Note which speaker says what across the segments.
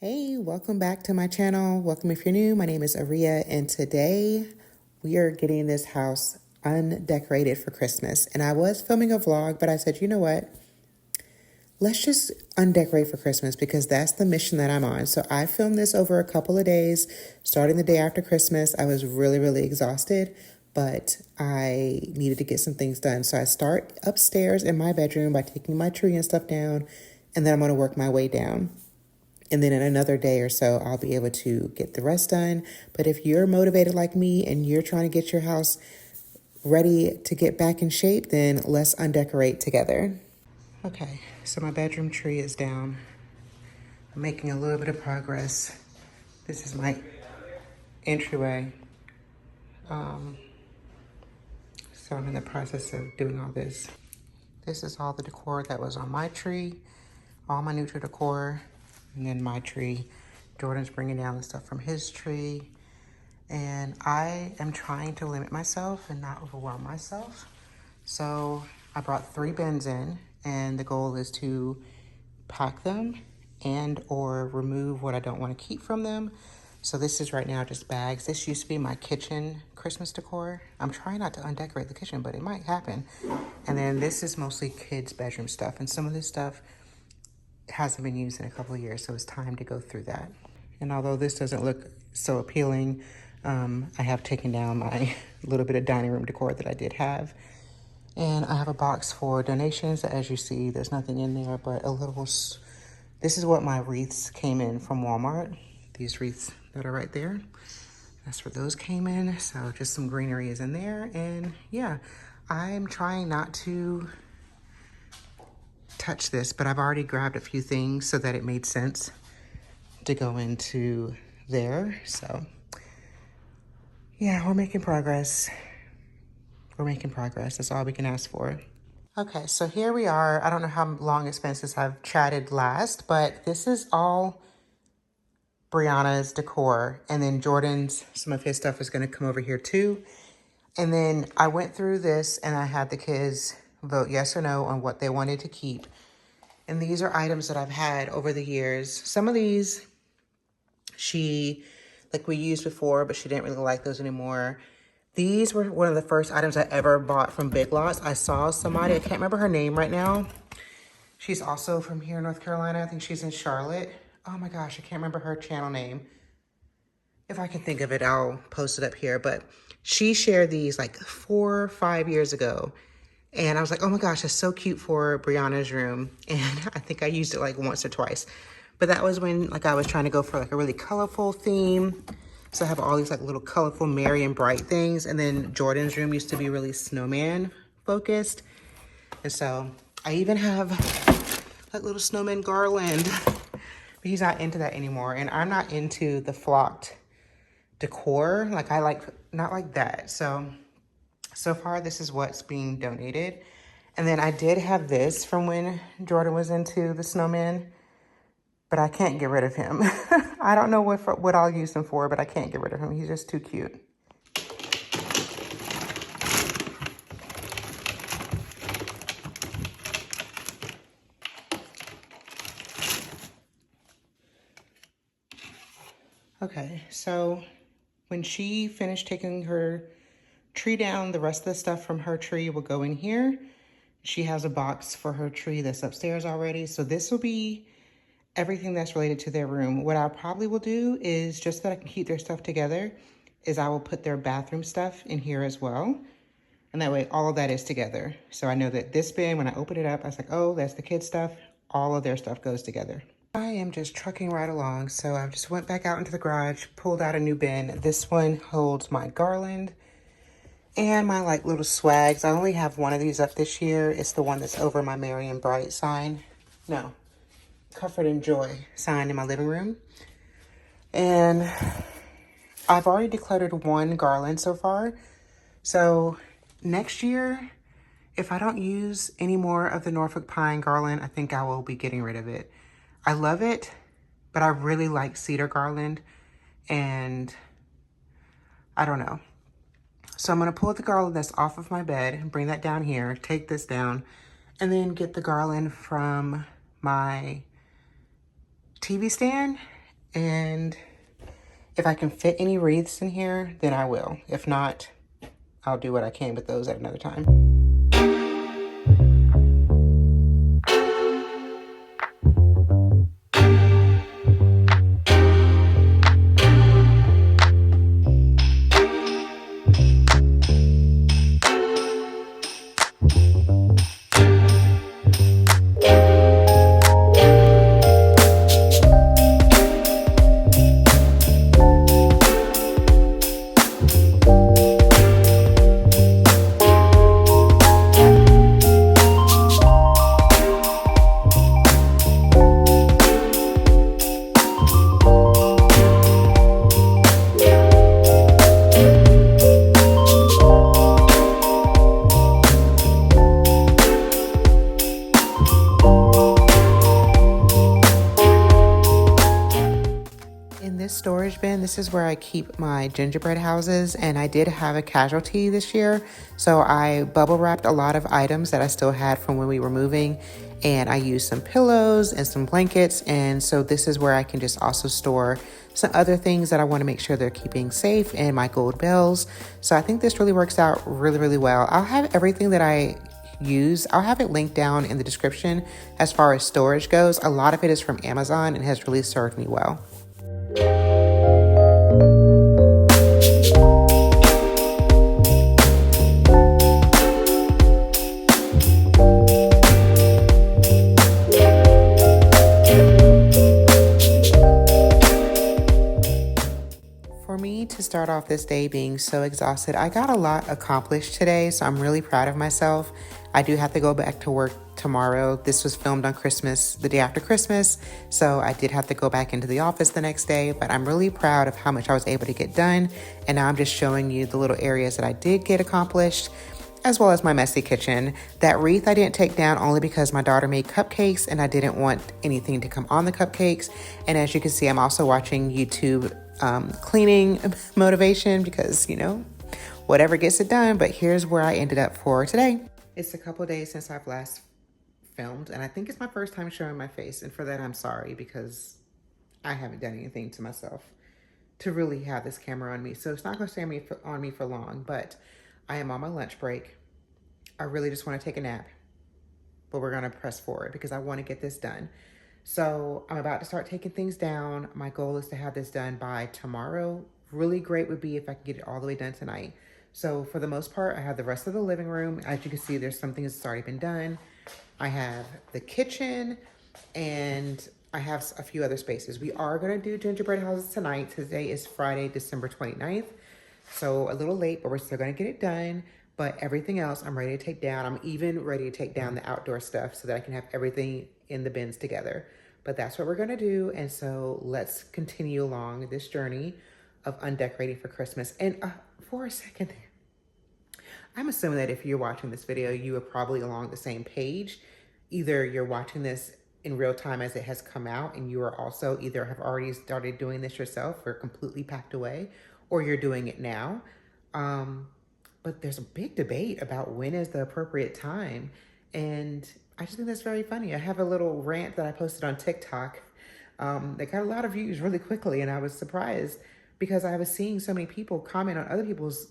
Speaker 1: Hey, welcome back to my channel. Welcome if you're new. My name is Aria, and today we are getting this house undecorated for Christmas. And I was filming a vlog, but I said, you know what? Let's just undecorate for Christmas because that's the mission that I'm on. So I filmed this over a couple of days, starting the day after Christmas. I was really exhausted, but I needed to get some things done. So I start upstairs in my bedroom by taking my tree and stuff down, and then I'm going to work my way down. And then in another day or so, I'll be able to get the rest done. But if you're motivated like me and you're trying to get your house ready to get back in shape, then let's undecorate together. Okay, so my bedroom tree is down. I'm making a little bit of progress. This is my entryway. So I'm in the process of doing all this. This is all the decor that was on my tree, all my neutral decor. And then my tree, Jordan's bringing down the stuff from his tree. And I am trying to limit myself and not overwhelm myself. So I brought 3 bins in, and the goal is to pack them and or remove what I don't want to keep from them. So this is right now just bags. This used to be my kitchen Christmas decor. I'm trying not to undecorate the kitchen, but it might happen. And then this is mostly kids' bedroom stuff. And some of this stuff hasn't been used in a couple of years, so it's time to go through that. And although this doesn't look so appealing, I have taken down my little bit of dining room decor that I did have. And I have a box for donations. As you see, there's nothing in there but a little, this is what my wreaths came in from Walmart. These wreaths that are right there. That's where those came in. So just some greenery is in there. And yeah, I'm trying not to touch this, but I've already grabbed a few things so that it made sense to go into there. So yeah, we're making progress. We're making progress. That's all we can ask for. Okay, so here we are. I don't know how long it's been since I've chatted last, but this is all Brianna's decor. And then Jordan's, some of his stuff is going to come over here too. And then I went through this and I had the kids vote yes or no on what they wanted to keep. And these are items that I've had over the years. Some of these we used before, but she didn't really like those anymore. These were one of the first items I ever bought from Big Lots. I saw somebody, I can't remember her name right now. She's also from here in North Carolina. I think she's in Charlotte. Oh my gosh, I can't remember her channel name. If I can think of it, I'll post it up here. But she shared these like 4 or 5 years ago. And I was like, oh my gosh, that's so cute for Brianna's room. And I think I used it like once or twice. But that was when like I was trying to go for like a really colorful theme. So I have all these like little colorful, merry and bright things. And then Jordan's room used to be really snowman focused. And so I even have that little snowman garland. But he's not into that anymore. And I'm not into the flocked decor. Like I like, not like that. So far, this is what's being donated. And then I did have this from when Jordan was into the snowman, but I can't get rid of him. I don't know what I'll use him for, but I can't get rid of him. He's just too cute. Okay, so when she finished taking her tree down, the rest of the stuff from her tree will go in here. She has a box for her tree that's upstairs already. So this will be everything that's related to their room. What I probably will do is, just so that I can keep their stuff together, is I will put their bathroom stuff in here as well. And that way all of that is together. So I know that this bin, when I open it up, I was like, oh, that's the kids' stuff. All of their stuff goes together. I am just trucking right along. So I just went back out into the garage, pulled out a new bin. This one holds my garland and my like little swags. I only have one of these up this year. It's the one that's over my Merry and Bright sign. No, Comfort and Joy sign in my living room. And I've already decluttered one garland so far. So next year, if I don't use any more of the Norfolk Pine garland, I think I will be getting rid of it. I love it, but I really like cedar garland, and I don't know. So I'm gonna pull the garland that's off of my bed and bring that down here, take this down, and then get the garland from my TV stand And if I can fit any wreaths in here, then I will. If not, I'll do what I can with those at another time. Storage bin, this is where I keep my gingerbread houses, and I did have a casualty this year, so I bubble wrapped a lot of items that I still had from when we were moving, and I used some pillows and some blankets, and so this is where I can just also store some other things that I want to make sure they're keeping safe, and my gold bells. So I think this really works out really well. I'll have everything that I use, I'll have it linked down in the description as far as storage goes. A lot of it is from Amazon and has really served me well. For me to start off this day being so exhausted, I got a lot accomplished today, so I'm really proud of myself. I do have to go back to work tomorrow. This was filmed on Christmas, the day after Christmas, so I did have to go back into the office the next day, but I'm really proud of how much I was able to get done, and now I'm just showing you the little areas that I did get accomplished, as well as my messy kitchen. That wreath I didn't take down only because my daughter made cupcakes and I didn't want anything to come on the cupcakes. And as you can see, I'm also watching YouTube cleaning motivation because, you know, whatever gets it done. But here's where I ended up for today. It's a couple days since I've last filmed, and I think it's my first time showing my face. And for that, I'm sorry because I haven't done anything to myself to really have this camera on me. So it's not going to stay on me for long, but I am on my lunch break. I really just want to take a nap, but we're going to press forward because I want to get this done. So I'm about to start taking things down. My goal is to have this done by tomorrow. Really great would be if I could get it all the way done tonight. So for the most part, I have the rest of the living room. As you can see, there's some things that's already been done. I have the kitchen and I have a few other spaces. We are going to do gingerbread houses tonight. Today is Friday, December 29th. So a little late, but we're still going to get it done. But everything else I'm ready to take down. I'm even ready to take down the outdoor stuff so that I can have everything in the bins together. But that's what we're going to do. And so let's continue along this journey of undecorating for Christmas. And for a second, I'm assuming that if you're watching this video, you are probably along the same page. Either you're watching this in real time as it has come out and you are also either have already started doing this yourself or completely packed away, or you're doing it now. But there's a big debate about when is the appropriate time. And I just think that's very funny. I have a little rant that I posted on TikTok that got a lot of views really quickly. And I was surprised because I was seeing so many people comment on other people's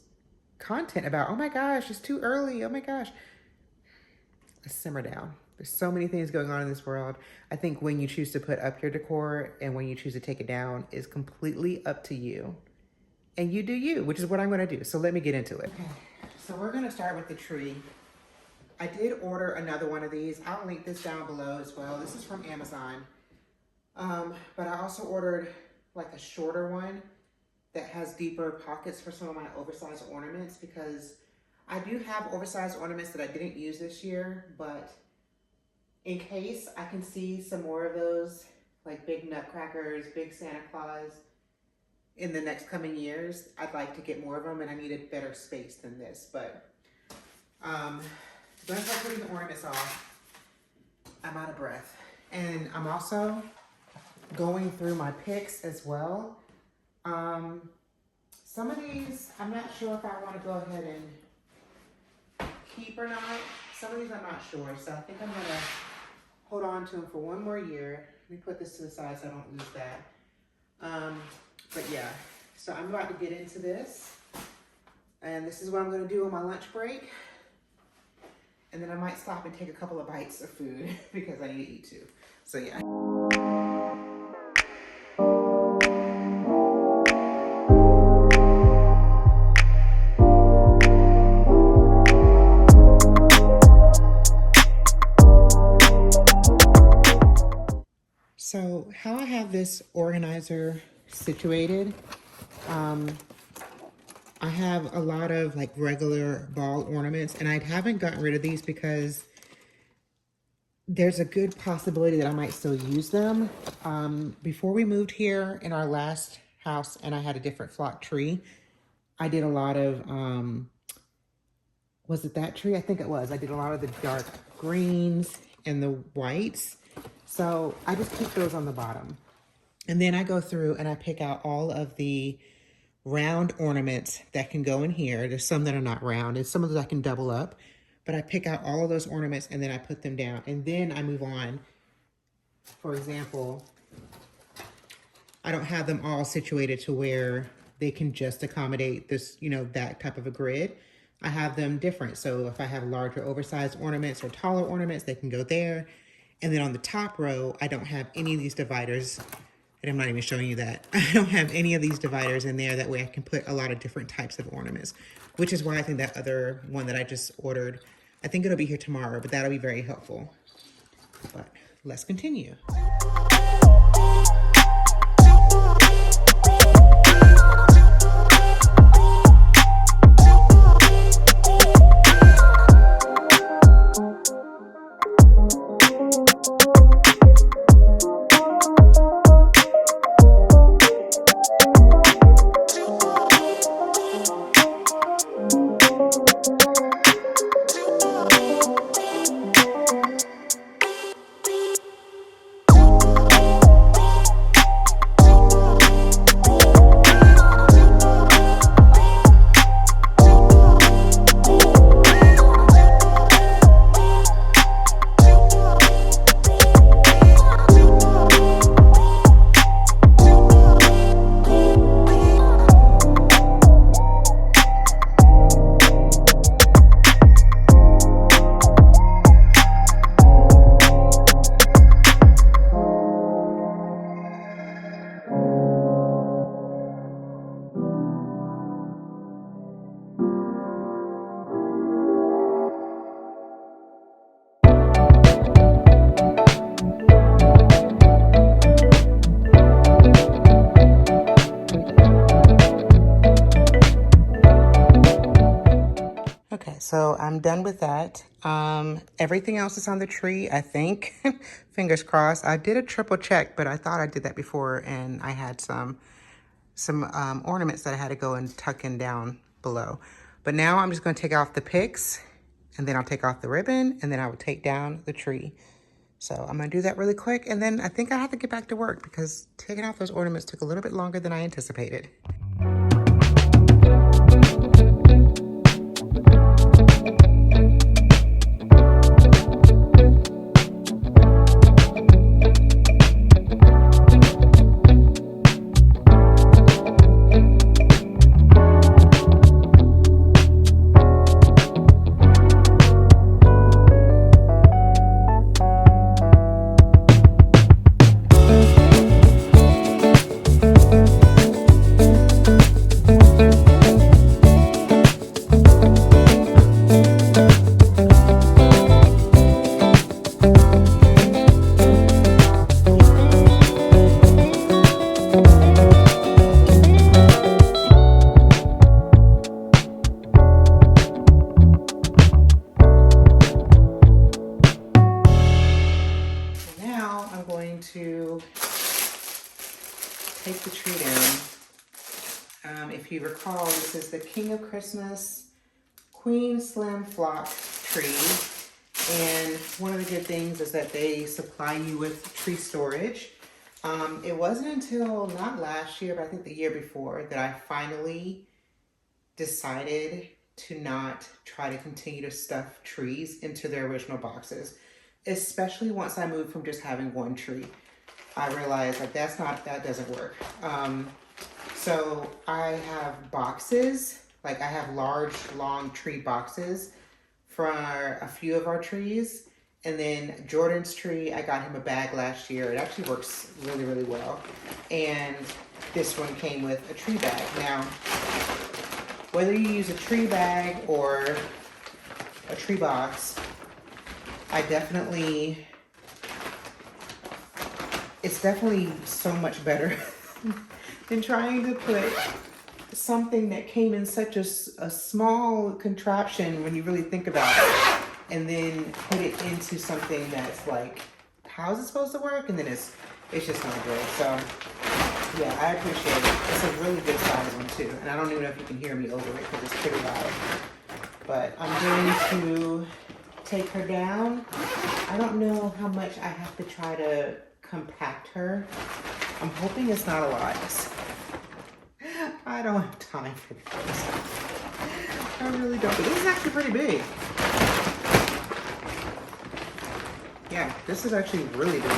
Speaker 1: content about, oh my gosh, it's too early. Oh my gosh. Let's simmer down. There's so many things going on in this world. I think when you choose to put up your decor and when you choose to take it down is completely up to you. And you do you, which is what I'm going to do. So let me get into it. Okay, so we're going to start with the tree. I did order another one of these. I'll link this down below as well. This is from Amazon. But I also ordered like a shorter one that has deeper pockets for some of my oversized ornaments because I do have oversized ornaments that I didn't use this year, but in case I can see some more of those, like big nutcrackers, big Santa Claus, in the next coming years, I'd like to get more of them, and I needed better space than this. But once I put the ornaments off, I'm out of breath. And I'm also going through my picks as well. Some of these, I'm not sure if I want to go ahead and keep or not. Some of these I'm not sure, so I think I'm going to hold on to them for one more year. Let me put this to the side so I don't lose that. But yeah, so I'm about to get into this. And this is what I'm gonna do on my lunch break. And then I might stop and take a couple of bites of food because I need to eat too. So yeah. So how I have this organizer situated, I have a lot of like regular ball ornaments, and I haven't gotten rid of these because there's a good possibility that I might still use them. Before we moved here in our last house and I had a different flock tree, I did a lot of, was it that tree? I think it was. I did a lot of the dark greens and the whites. So I just keep those on the bottom. And then I go through and I pick out all of the round ornaments that can go in here. There's some that are not round and some of those I can double up. But I pick out all of those ornaments and then I put them down. And then I move on. For example, I don't have them all situated to where they can just accommodate this, you know, that type of a grid. I have them different. So if I have larger oversized ornaments or taller ornaments, they can go there. And then on the top row, I don't have any of these dividers. And I'm not even showing you that. I don't have any of these dividers in there. That way I can put a lot of different types of ornaments, which is why I think that other one that I just ordered, I think it'll be here tomorrow, but that'll be very helpful. But let's continue. Okay, so I'm done with that. Everything else is on the tree, I think. Fingers crossed. I did a triple check, but I thought I did that before, and I had some ornaments that I had to go and tuck in down below. But now I'm just going to take off the picks, and then I'll take off the ribbon, and then I will take down the tree. So I'm going to do that really quick, and then I think I have to get back to work because taking off those ornaments took a little bit longer than I anticipated. To take the tree down. If you recall, this is the King of Christmas Queen Slim Flock tree. And one of the good things is that they supply you with tree storage. It wasn't until not last year, but I think the year before that I finally decided to not try to continue to stuff trees into their original boxes, especially once I moved from just having one tree. I realized like that doesn't work. So I have boxes, like I have large, long tree boxes for a few of our trees. And then Jordan's tree, I got him a bag last year. It actually works really, really well. And this one came with a tree bag. Now, whether you use a tree bag or a tree box, it's definitely so much better than trying to put something that came in such a small contraption when you really think about it, and then put it into something that's like, how is it supposed to work? And then it's just not good. So yeah, I appreciate it. It's a really good size one too. And I don't even know if you can hear me over it because it's pretty loud. But I'm going to take her down. I don't know how much I have to try to compact her. I'm hoping it's not a lot. I don't have time for this. I really don't. But this is actually pretty big. Yeah, this is actually really big.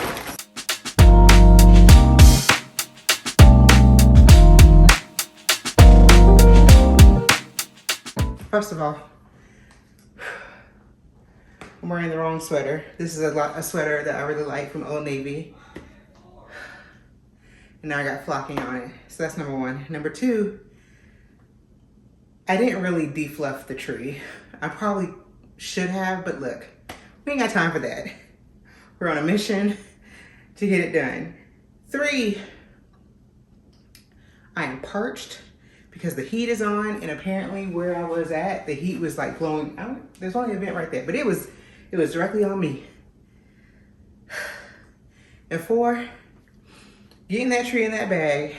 Speaker 1: First of all, I'm wearing the wrong sweater. This is a sweater that I really like from Old Navy. And now I got flocking on it. So that's number one. Number two, I didn't really defluff the tree. I probably should have, but look, we ain't got time for that. We're on a mission to get it done. Three, I am parched because the heat is on, and apparently where I was at, the heat was like blowing out. There's only a vent right there, but it was directly on me. And four, getting that tree in that bag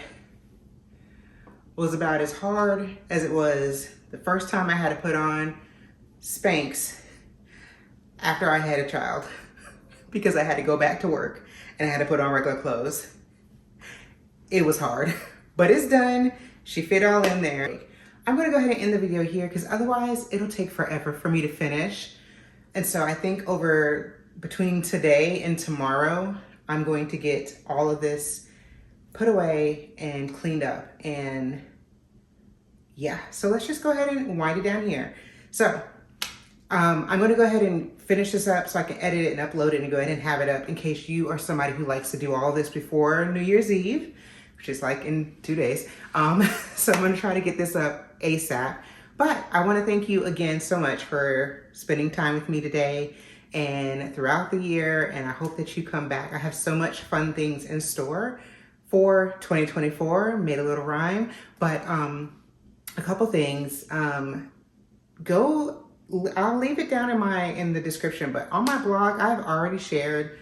Speaker 1: was about as hard as it was the first time I had to put on Spanx after I had a child, because I had to go back to work and I had to put on regular clothes. It was hard, but it's done. She fit all in there. I'm gonna go ahead and end the video here because otherwise it'll take forever for me to finish. And so I think between today and tomorrow, I'm going to get all of this put away and cleaned up. And yeah, so let's just go ahead and wind it down here. So I'm gonna go ahead and finish this up so I can edit it and upload it and go ahead and have it up in case you are somebody who likes to do all this before New Year's Eve, which is like in 2 days. So I'm gonna try to get this up ASAP. But I wanna thank you again so much for spending time with me today and throughout the year, and I hope that you come back. I have so much fun things in store for 2024, made a little rhyme, but a couple things. I'll leave it down in the description, but on my blog, I've already shared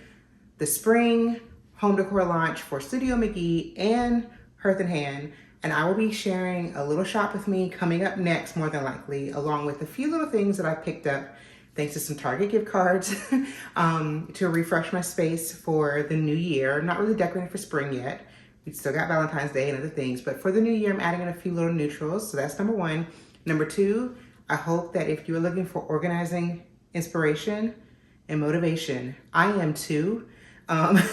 Speaker 1: the spring home decor launch for Studio McGee and Hearth and Hand, and I will be sharing a little shop with me coming up next, more than likely, along with a few little things that I picked up thanks to some Target gift cards to refresh my space for the new year. I'm not really decorating for spring yet. We still got Valentine's Day and other things, but for the new year, I'm adding in a few little neutrals. So that's number one. Number two, I hope that if you're looking for organizing inspiration and motivation, I am too.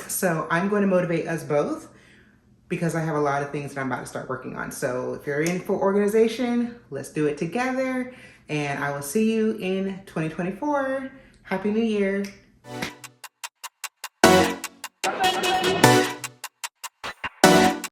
Speaker 1: So I'm going to motivate us both because I have a lot of things that I'm about to start working on. So if you're in for organization, let's do it together. And I will see you in 2024. Happy New Year.